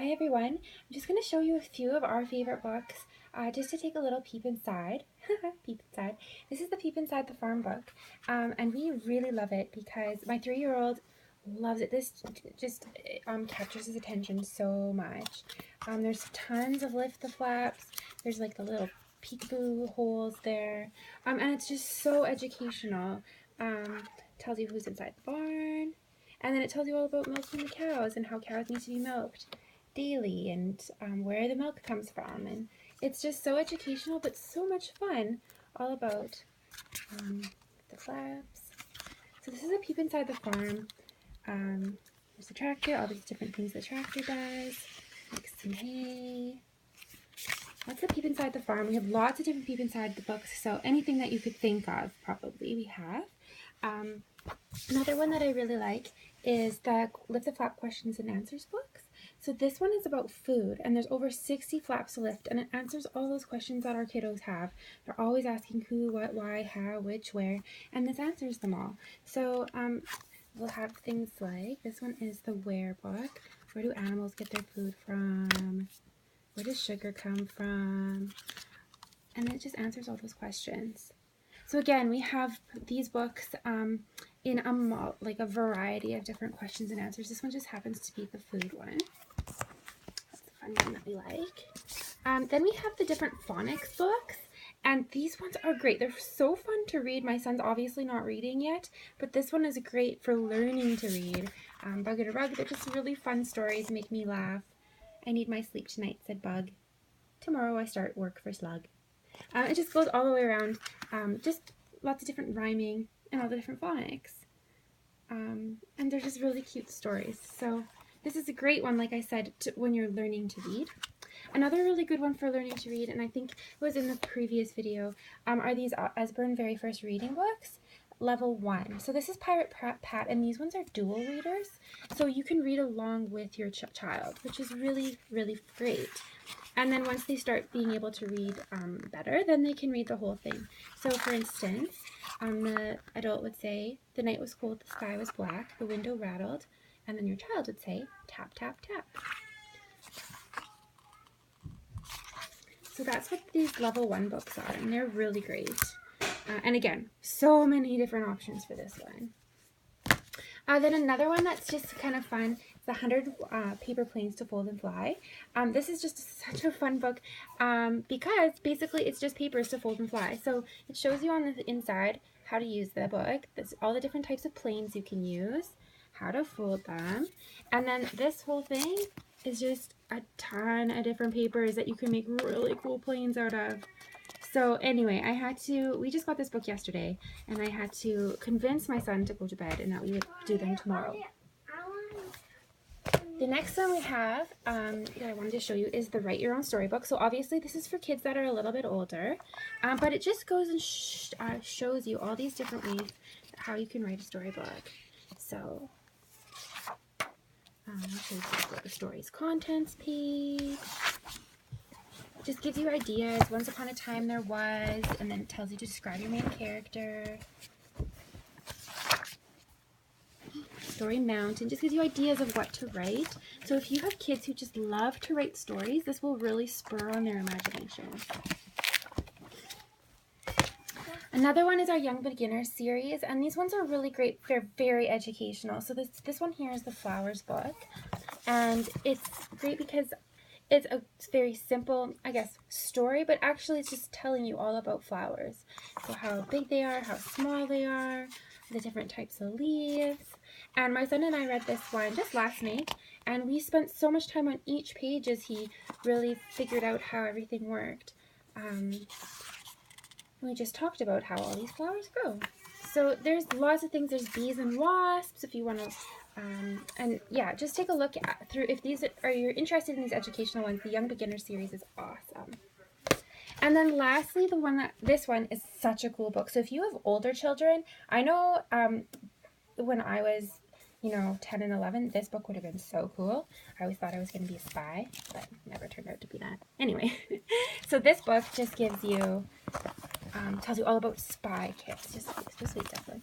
Hi everyone, I'm just going to show you a few of our favorite books just to take a little peep inside. Peep inside. This is the Peep Inside the Farm book and we really love it because my 3-year-old loves it. This just captures his attention so much. There's tons of lift the flaps, there's like the little peekaboo holes there and it's just so educational. Tells you who's inside the barn. And then it tells you all about milking the cows and how cows need to be milked daily and where the milk comes from. And it's just so educational but so much fun, all about the flaps. So this is a peep inside the farm. There's the tractor, all these different things the tractor does. Makes some hay. That's the peep inside the farm. We have lots of different peep inside the books, so anything that you could think of probably we have. Another one that I really like is the Lift the Flap questions and answers books. So this one is about food, and there's over 60 flaps to lift, and it answers all those questions that our kiddos have. They're always asking who, what, why, how, which, where, and this answers them all. So we'll have things like, this one is the Where book. Where do animals get their food from? Where does sugar come from? And it just answers all those questions. So again, we have these books in a variety of different questions and answers. This one just happens to be the food one. That's a fun one that we like. Then we have the different phonics books, and these ones are great. They're so fun to read. My son's obviously not reading yet, but this one is great for learning to read. Bug and a Rug, they're just really fun stories, make me laugh. I need my sleep tonight, said Bug. Tomorrow I start work for Slug. It just goes all the way around, just lots of different rhyming and all the different phonics. And they're just really cute stories. So this is a great one, like I said, when you're learning to read. Another really good one for learning to read, and I think it was in the previous video, are these Usborne Very First Reading books, Level 1. So this is Pirate Pat, and these ones are dual readers, so you can read along with your child, which is really, really great. And then once they start being able to read better, then they can read the whole thing. So for instance, the adult would say, the night was cold, the sky was black, the window rattled, and then your child would say, tap, tap, tap. So that's what these level 1 books are, and they're really great. And again, so many different options for this one. Then another one that's just kind of fun is the 100 Paper Planes to Fold and Fly. This is just such a fun book because basically it's just papers to fold and fly. So it shows you on the inside how to use the book. There's all the different types of planes you can use, how to fold them, and then this whole thing is just a ton of different papers that you can make really cool planes out of. So anyway, we just got this book yesterday, and I had to convince my son to go to bed and that we would do them tomorrow. The next one we have that I wanted to show you is the Write Your Own Storybook. So obviously this is for kids that are a little bit older, but it just goes and shows you all these different ways how you can write a storybook. So shows you the story's contents page. Just gives you ideas. Once upon a time there was, and then it tells you to describe your main character. Story Mountain just gives you ideas of what to write. So if you have kids who just love to write stories, this will really spur on their imagination. Another one is our Young Beginner series, and these ones are really great. They're very educational. So this one here is the Flowers book, and it's great because it's a very simple, I guess, story, but actually it's just telling you all about flowers. So how big they are, how small they are, the different types of leaves. And my son and I read this one just last night, and we spent so much time on each page as he really figured out how everything worked. We just talked about how all these flowers grow. So there's lots of things. There's bees and wasps if you want to, and yeah, just take a look through if you're interested in these educational ones. The Young Beginner series is awesome. And then lastly, this one is such a cool book. So if you have older children, I know when I was 10 and 11, this book would have been so cool. I always thought I was going to be a spy, but never turned out to be that. Anyway, so this book just gives you, tells you all about spy kits. Just wait, Declan.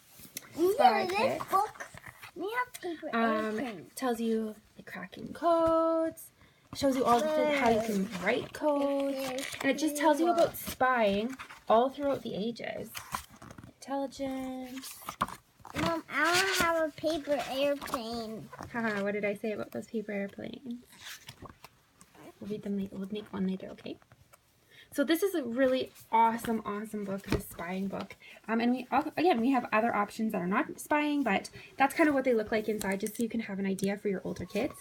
Spy kits. Book, we have paper Tells you the cracking codes, Shows you all how you can write codes, and it just tells you about spying all throughout the ages. Intelligence. Mom, I want to have a paper airplane. Haha, what did I say about those paper airplanes? We'll read them later. We'll make one later, okay? So this is a really awesome book, this spying book. And we have other options that are not spying, but that's kind of what they look like inside, just so you can have an idea for your older kids.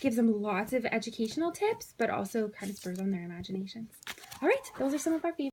Gives them lots of educational tips, but also kind of spurs on their imaginations. All right, those are some of our favorites.